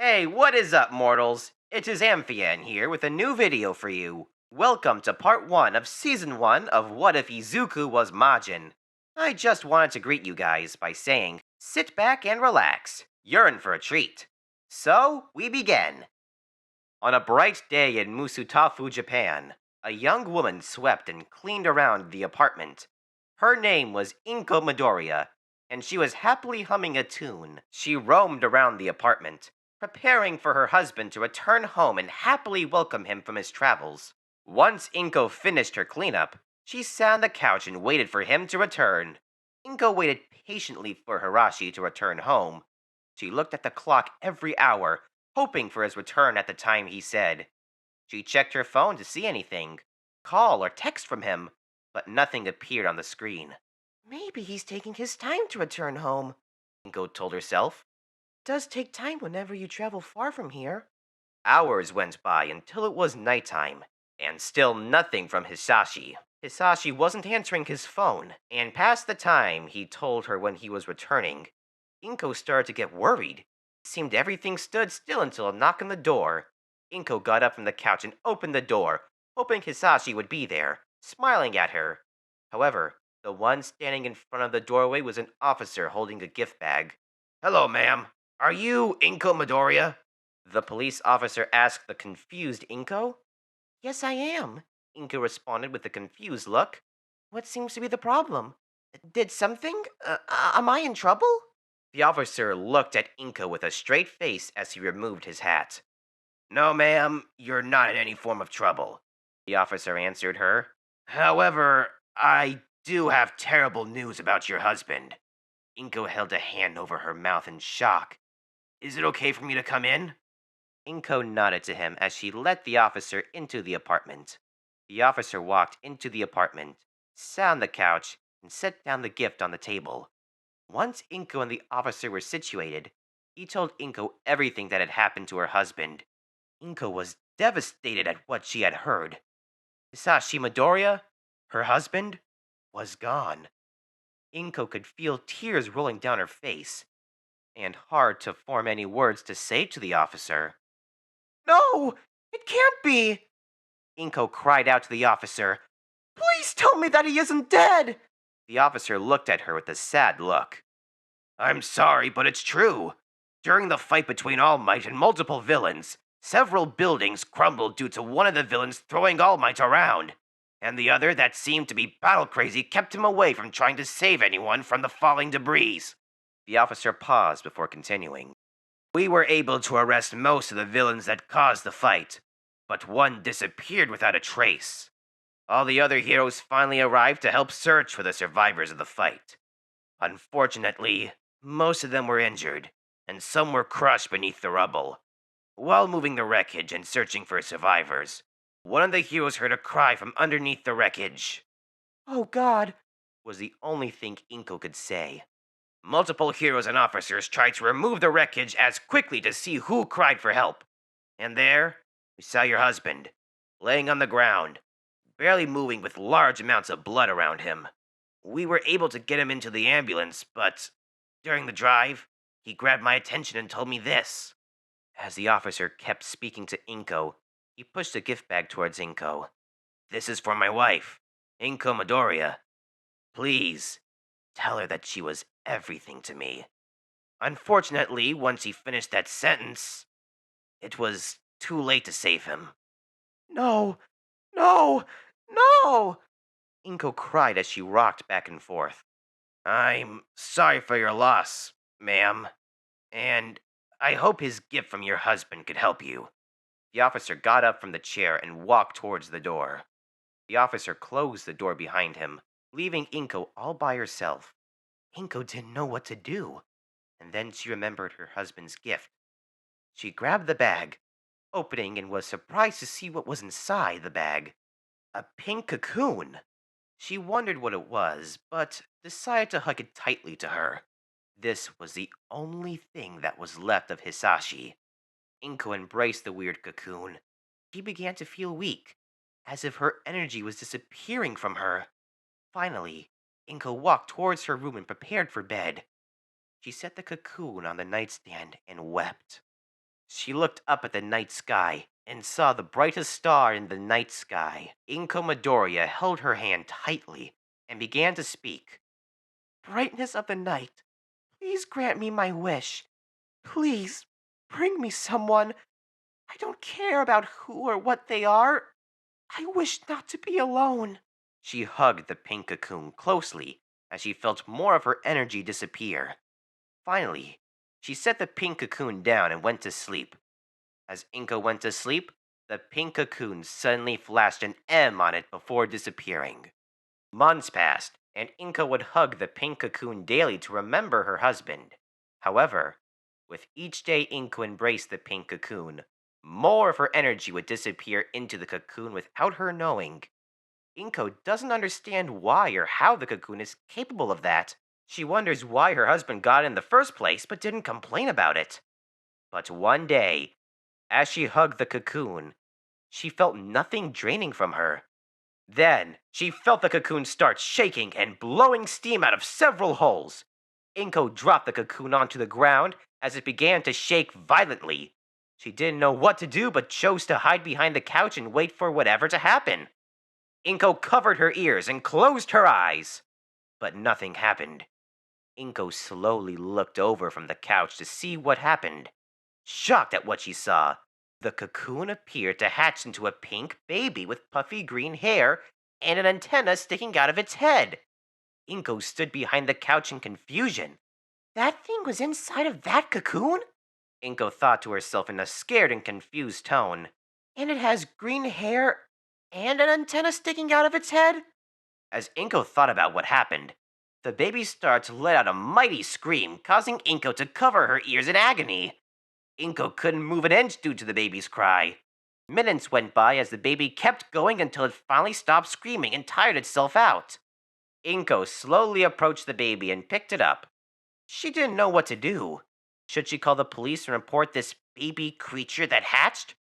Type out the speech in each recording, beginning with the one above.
Hey, what is up, mortals? It is Amphianne here with a new video for you. Welcome to part 1 of season 1 of What If Izuku Was Majin. I just wanted to greet you guys by saying, sit back and relax. You're in for a treat. So, we begin. On a bright day in Musutafu, Japan, a young woman swept and cleaned around the apartment. Her name was Inko Midoriya, and she was happily humming a tune. She roamed around the apartment, preparing for her husband to return home and happily welcome him from his travels. Once Inko finished her cleanup, she sat on the couch and waited for him to return. Inko waited patiently for Hirashi to return home. She looked at the clock every hour, hoping for his return at the time he said. She checked her phone to see anything, call or text from him, but nothing appeared on the screen. Maybe he's taking his time to return home, Inko told herself. It does take time whenever you travel far from here. Hours went by until it was nighttime, and still nothing from Hisashi. Hisashi wasn't answering his phone, and past the time he told her when he was returning. Inko started to get worried. It seemed everything stood still until a knock on the door. Inko got up from the couch and opened the door, hoping Hisashi would be there, smiling at her. However, the one standing in front of the doorway was an officer holding a gift bag. Hello, ma'am. Are you Inko Midoriya? The police officer asked the confused Inko. Yes, I am, Inko responded with a confused look. What seems to be the problem? Did something? Am I in trouble? The officer looked at Inko with a straight face as he removed his hat. No, ma'am, you're not in any form of trouble, the officer answered her. However, I do have terrible news about your husband. Inko held a hand over her mouth in shock. Is it okay for me to come in? Inko nodded to him as she let the officer into the apartment. The officer walked into the apartment, sat on the couch, and set down the gift on the table. Once Inko and the officer were situated, he told Inko everything that had happened to her husband. Inko was devastated at what she had heard. Hisashi Midoriya, her husband, was gone. Inko could feel tears rolling down her face, and hard to form any words to say to the officer. No! It can't be! Inko cried out to the officer. Please tell me that he isn't dead! The officer looked at her with a sad look. I'm sorry, but it's true. During the fight between All Might and multiple villains, several buildings crumbled due to one of the villains throwing All Might around, and the other that seemed to be battle crazy kept him away from trying to save anyone from the falling debris. The officer paused before continuing. We were able to arrest most of the villains that caused the fight, but one disappeared without a trace. All the other heroes finally arrived to help search for the survivors of the fight. Unfortunately, most of them were injured, and some were crushed beneath the rubble. While moving the wreckage and searching for survivors, one of the heroes heard a cry from underneath the wreckage. Oh God, was the only thing Inko could say. Multiple heroes and officers tried to remove the wreckage as quickly to see who cried for help. And there, we saw your husband, laying on the ground, barely moving with large amounts of blood around him. We were able to get him into the ambulance, but during the drive, he grabbed my attention and told me this. As the officer kept speaking to Inko, he pushed a gift bag towards Inko. This is for my wife, Inko Midoriya. Please, tell her that she was everything to me. Unfortunately, once he finished that sentence, it was too late to save him. No, no, no! Inko cried as she rocked back and forth. I'm sorry for your loss, ma'am, and I hope his gift from your husband could help you. The officer got up from the chair and walked towards the door. The officer closed the door behind him, leaving Inko all by herself. Inko didn't know what to do, and then she remembered her husband's gift. She grabbed the bag, opening and was surprised to see what was inside the bag. A pink cocoon. She wondered what it was, but decided to hug it tightly to her. This was the only thing that was left of Hisashi. Inko embraced the weird cocoon. She began to feel weak, as if her energy was disappearing from her. Finally, Inko walked towards her room and prepared for bed. She set the cocoon on the nightstand and wept. She looked up at the night sky and saw the brightest star in the night sky. Inko Midoriya held her hand tightly and began to speak. Brightness of the night, please grant me my wish. Please, bring me someone. I don't care about who or what they are. I wish not to be alone. She hugged the pink cocoon closely as she felt more of her energy disappear. Finally, she set the pink cocoon down and went to sleep. As Inko went to sleep, the pink cocoon suddenly flashed an M on it before disappearing. Months passed, and Inko would hug the pink cocoon daily to remember her husband. However, with each day Inko embraced the pink cocoon, more of her energy would disappear into the cocoon without her knowing. Inko doesn't understand why or how the cocoon is capable of that. She wonders why her husband got it in the first place but didn't complain about it. But one day, as she hugged the cocoon, she felt nothing draining from her. Then, she felt the cocoon start shaking and blowing steam out of several holes. Inko dropped the cocoon onto the ground as it began to shake violently. She didn't know what to do but chose to hide behind the couch and wait for whatever to happen. Inko covered her ears and closed her eyes. But nothing happened. Inko slowly looked over from the couch to see what happened. Shocked at what she saw, the cocoon appeared to hatch into a pink baby with puffy green hair and an antenna sticking out of its head. Inko stood behind the couch in confusion. That thing was inside of that cocoon? Inko thought to herself in a scared and confused tone. And it has green hair and an antenna sticking out of its head? As Inko thought about what happened, the baby star let out a mighty scream, causing Inko to cover her ears in agony. Inko couldn't move an inch due to the baby's cry. Minutes went by as the baby kept going until it finally stopped screaming and tired itself out. Inko slowly approached the baby and picked it up. She didn't know what to do. Should she call the police and report this baby creature that hatched?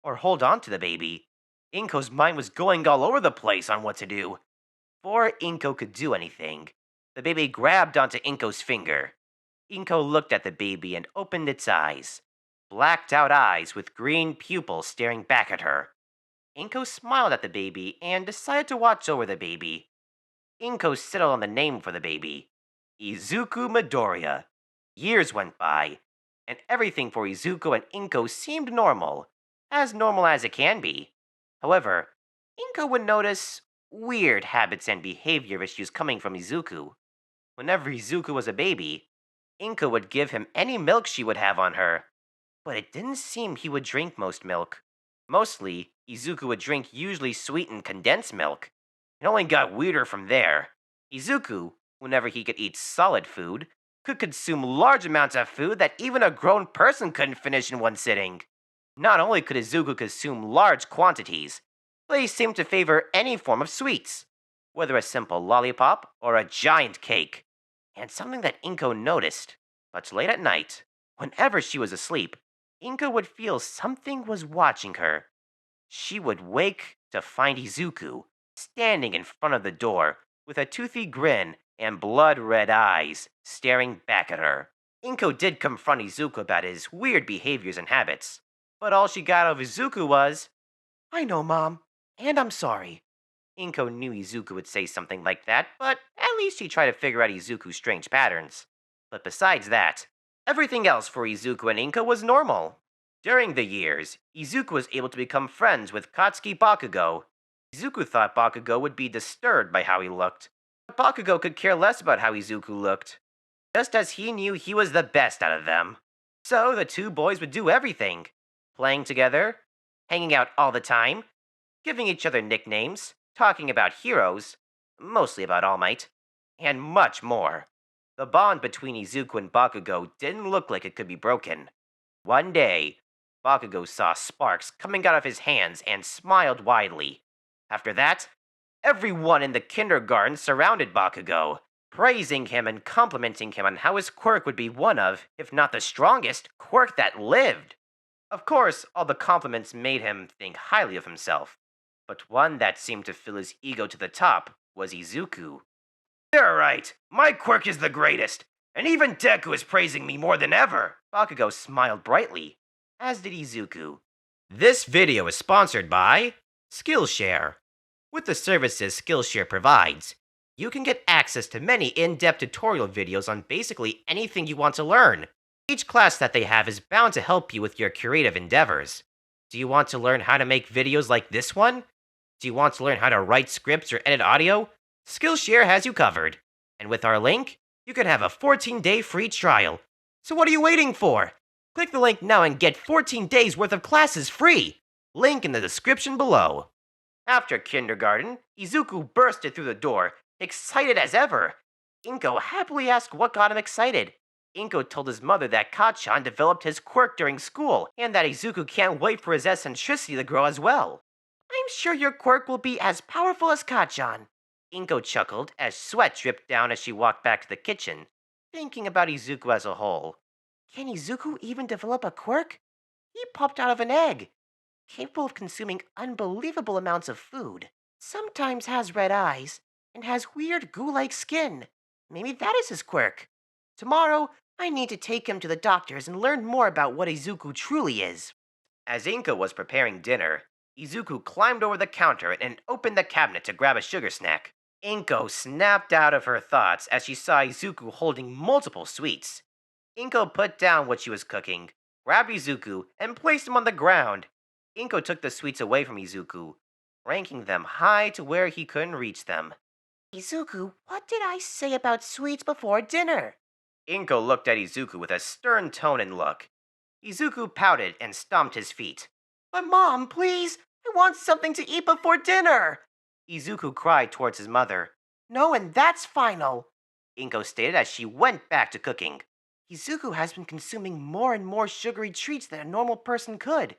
Or hold on to the baby? Inko's mind was going all over the place on what to do. Before Inko could do anything, the baby grabbed onto Inko's finger. Inko looked at the baby and opened its eyes. Blacked out eyes with green pupils staring back at her. Inko smiled at the baby and decided to watch over the baby. Inko settled on the name for the baby, Izuku Midoriya. Years went by, and everything for Izuku and Inko seemed normal as it can be. However, Inko would notice weird habits and behavior issues coming from Izuku. Whenever Izuku was a baby, Inko would give him any milk she would have on her, but it didn't seem he would drink most milk. Mostly, Izuku would drink usually sweetened condensed milk. It only got weirder from there. Izuku, whenever he could eat solid food, could consume large amounts of food that even a grown person couldn't finish in one sitting. Not only could Izuku consume large quantities, but he seemed to favor any form of sweets, whether a simple lollipop or a giant cake. And something that Inko noticed, but late at night, whenever she was asleep, Inko would feel something was watching her. She would wake to find Izuku standing in front of the door with a toothy grin and blood-red eyes staring back at her. Inko did confront Izuku about his weird behaviors and habits, but all she got out of Izuku was, I know, Mom, and I'm sorry. Inko knew Izuku would say something like that, but at least he tried to figure out Izuku's strange patterns. But besides that, everything else for Izuku and Inko was normal. During the years, Izuku was able to become friends with Katsuki Bakugo. Izuku thought Bakugo would be disturbed by how he looked, but Bakugo could care less about how Izuku looked, just as he knew he was the best out of them. So the two boys would do everything, playing together, hanging out all the time, giving each other nicknames, talking about heroes, mostly about All Might, and much more. The bond between Izuku and Bakugo didn't look like it could be broken. One day, Bakugo saw sparks coming out of his hands and smiled widely. After that, everyone in the kindergarten surrounded Bakugo, praising him and complimenting him on how his quirk would be one of, if not the strongest, quirk that lived. Of course, all the compliments made him think highly of himself, but one that seemed to fill his ego to the top was Izuku. You're right, my quirk is the greatest, and even Deku is praising me more than ever. Bakugo smiled brightly. as did Izuku. This video is sponsored by Skillshare. With the services Skillshare provides, you can get access to many in-depth tutorial videos on basically anything you want to learn. Each class that they have is bound to help you with your creative endeavors. Do you want to learn how to make videos like this one? Do you want to learn how to write scripts or edit audio? Skillshare has you covered. And with our link, you can have a 14-day free trial. So what are you waiting for? Click the link now and get 14 days worth of classes free. Link in the description below. After kindergarten, Izuku bursted through the door, excited as ever. Inko happily asked what got him excited. Inko told his mother that Kacchan developed his quirk during school, and that Izuku can't wait for his eccentricity to grow as well. I'm sure your quirk will be as powerful as Kacchan. Inko chuckled as sweat dripped down as she walked back to the kitchen, thinking about Izuku as a whole. Can Izuku even develop a quirk? He popped out of an egg, capable of consuming unbelievable amounts of food. Sometimes has red eyes, and has weird goo-like skin. Maybe that is his quirk. Tomorrow, I need to take him to the doctors and learn more about what Izuku truly is. As Inko was preparing dinner, Izuku climbed over the counter and opened the cabinet to grab a sugar snack. Inko snapped out of her thoughts as she saw Izuku holding multiple sweets. Inko put down what she was cooking, grabbed Izuku, and placed him on the ground. Inko took the sweets away from Izuku, ranking them high to where he couldn't reach them. Izuku, what did I say about sweets before dinner? Inko looked at Izuku with a stern tone and look. Izuku pouted and stomped his feet. But Mom, please, I want something to eat before dinner! Izuku cried towards his mother. No, and that's final, Inko stated as she went back to cooking. Izuku has been consuming more and more sugary treats than a normal person could.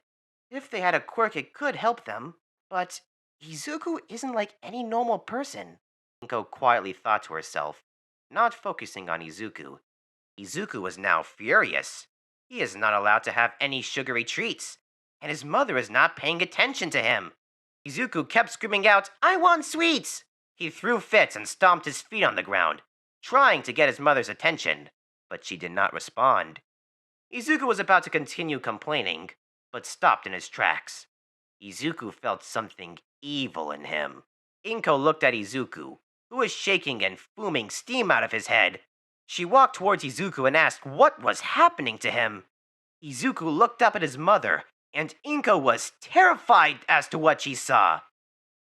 If they had a quirk, it could help them. But Izuku isn't like any normal person, Inko quietly thought to herself, not focusing on Izuku. Izuku was now furious. He is not allowed to have any sugary treats, and his mother is not paying attention to him. Izuku kept screaming out, I want sweets! He threw fits and stomped his feet on the ground, trying to get his mother's attention, but she did not respond. Izuku was about to continue complaining, but stopped in his tracks. Izuku felt something evil in him. Inko looked at Izuku, who was shaking and fuming steam out of his head. She walked towards Izuku and asked what was happening to him. Izuku looked up at his mother, and Inko was terrified as to what she saw.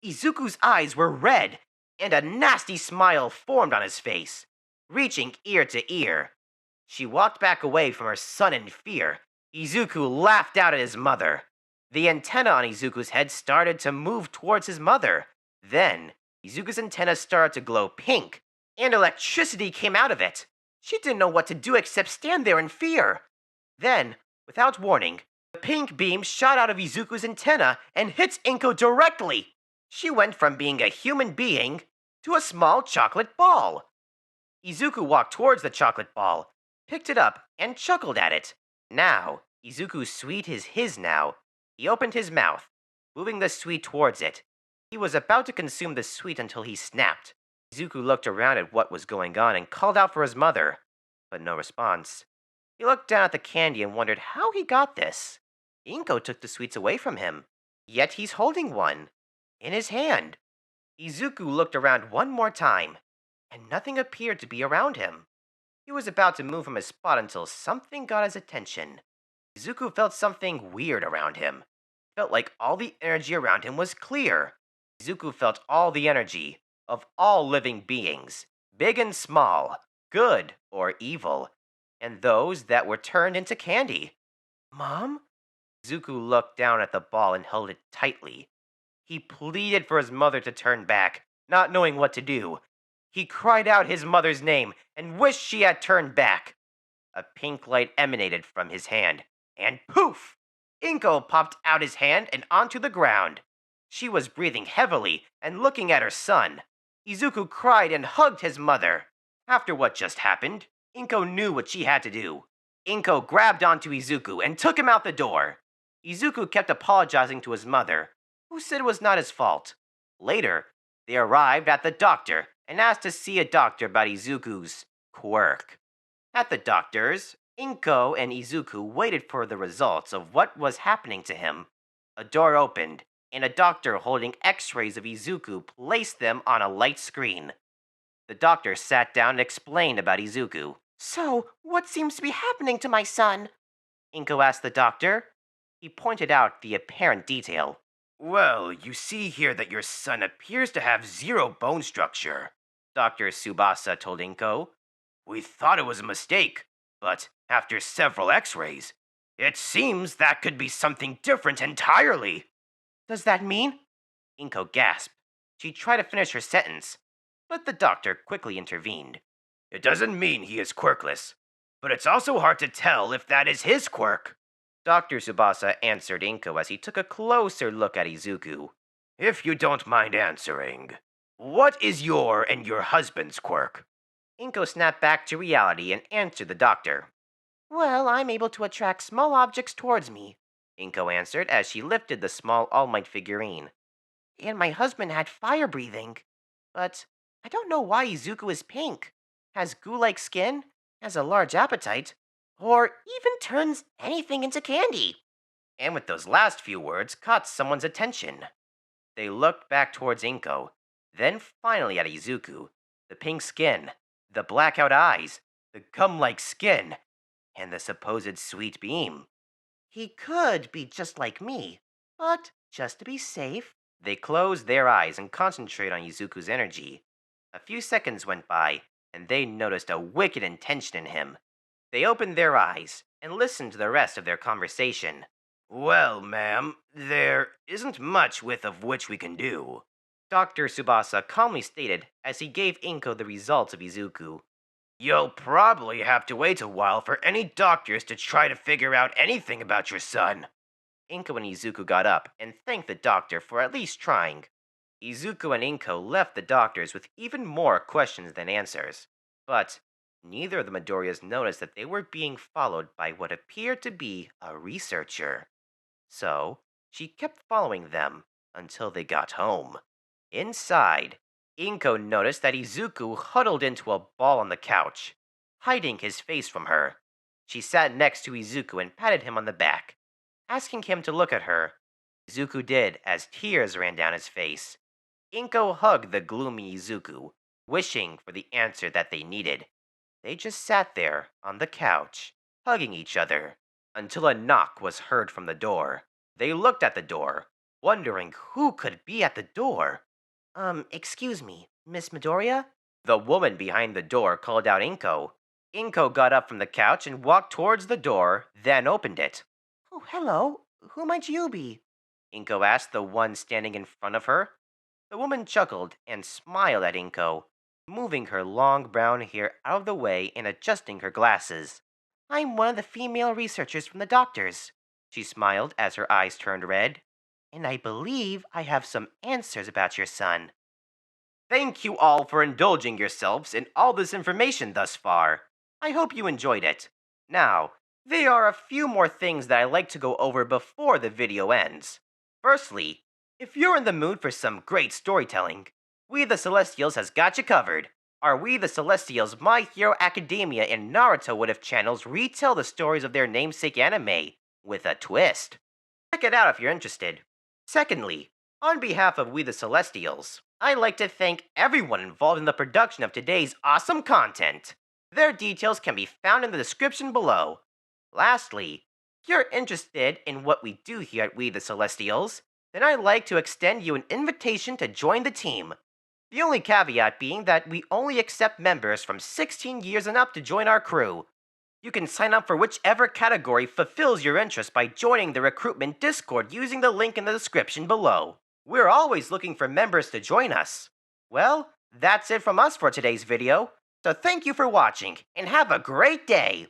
Izuku's eyes were red, and a nasty smile formed on his face, reaching ear to ear. She walked back away from her son in fear. Izuku laughed out at his mother. The antenna on Izuku's head started to move towards his mother. Then, Izuku's antenna started to glow pink, and electricity came out of it. She didn't know what to do except stand there in fear. Then, without warning, the pink beam shot out of Izuku's antenna and hit Inko directly. She went from being a human being to a small chocolate ball. Izuku walked towards the chocolate ball, picked it up, and chuckled at it. Now, Izuku's sweet is his now. He opened his mouth, moving the sweet towards it. He was about to consume the sweet until he snapped. Izuku looked around at what was going on and called out for his mother, but no response. He looked down at the candy and wondered how he got this. Inko took the sweets away from him, yet he's holding one in his hand. Izuku looked around one more time, and nothing appeared to be around him. He was about to move from his spot until something got his attention. Izuku felt something weird around him. It felt like all the energy around him was clear. Izuku felt all the energy of all living beings, big and small, good or evil, and those that were turned into candy. Mom? Izuku looked down at the ball and held it tightly. He pleaded for his mother to turn back, not knowing what to do. He cried out his mother's name and wished she had turned back. A pink light emanated from his hand, and poof! Inko popped out his hand and onto the ground. She was breathing heavily and looking at her son. Izuku cried and hugged his mother. After what just happened, Inko knew what she had to do. Inko grabbed onto Izuku and took him out the door. Izuku kept apologizing to his mother, who said it was not his fault. Later, they arrived at the doctor and asked to see a doctor about Izuku's quirk. At the doctor's, Inko and Izuku waited for the results of what was happening to him. A door opened, and a doctor holding x-rays of Izuku placed them on a light screen. The doctor sat down and explained about Izuku. So, what seems to be happening to my son? Inko asked the doctor. He pointed out the apparent detail. Well, you see here that your son appears to have zero bone structure, Dr. Tsubasa told Inko. We thought it was a mistake, but after several x-rays, it seems that could be something different entirely. Does that mean? Inko gasped. She tried to finish her sentence, but the doctor quickly intervened. It doesn't mean he is quirkless, but it's also hard to tell if that is his quirk. Dr. Tsubasa answered Inko as he took a closer look at Izuku. If you don't mind answering, what is your and your husband's quirk? Inko snapped back to reality and answered the doctor. Well, I'm able to attract small objects towards me, Inko answered as she lifted the small All Might figurine. And my husband had fire breathing. But I don't know why Izuku is pink. Has goo-like skin, has a large appetite, or even turns anything into candy. And with those last few words caught someone's attention. They looked back towards Inko, then finally at Izuku. The pink skin, the blackout eyes, the gum-like skin, and the supposed sweet beam. He could be just like me, but just to be safe, they closed their eyes and concentrated on Izuku's energy. A few seconds went by, and they noticed a wicked intention in him. They opened their eyes and listened to the rest of their conversation. Well, ma'am, there isn't much of which we can do, Dr. Tsubasa calmly stated as he gave Inko the results of Izuku. You'll probably have to wait a while for any doctors to try to figure out anything about your son. Inko and Izuku got up and thanked the doctor for at least trying. Izuku and Inko left the doctors with even more questions than answers. But neither of the Midoriyas noticed that they were being followed by what appeared to be a researcher. So, she kept following them until they got home. Inside, Inko noticed that Izuku huddled into a ball on the couch, hiding his face from her. She sat next to Izuku and patted him on the back, asking him to look at her. Izuku did as tears ran down his face. Inko hugged the gloomy Izuku, wishing for the answer that they needed. They just sat there on the couch, hugging each other, until a knock was heard from the door. They looked at the door, wondering who could be at the door. Excuse me, Miss Midoriya? The woman behind the door called out Inko. Inko got up from the couch and walked towards the door, then opened it. Oh, hello. Who might you be? Inko asked the one standing in front of her. The woman chuckled and smiled at Inko, moving her long brown hair out of the way and adjusting her glasses. I'm one of the female researchers from the doctors, she smiled as her eyes turned red. And I believe I have some answers about your son. Thank you all for indulging yourselves in all this information thus far. I hope you enjoyed it. Now, there are a few more things that I like to go over before the video ends. Firstly, if you're in the mood for some great storytelling, We the Celestials has got you covered. Our We the Celestials My Hero Academia and Naruto What If channels retell the stories of their namesake anime with a twist. Check it out if you're interested. Secondly, on behalf of We the Celestials, I'd like to thank everyone involved in the production of today's awesome content. Their details can be found in the description below. Lastly, if you're interested in what we do here at We the Celestials, then I'd like to extend you an invitation to join the team. The only caveat being that we only accept members from 16 years and up to join our crew. You can sign up for whichever category fulfills your interest by joining the recruitment Discord using the link in the description below. We're always looking for members to join us. Well, that's it from us for today's video, so thank you for watching and have a great day!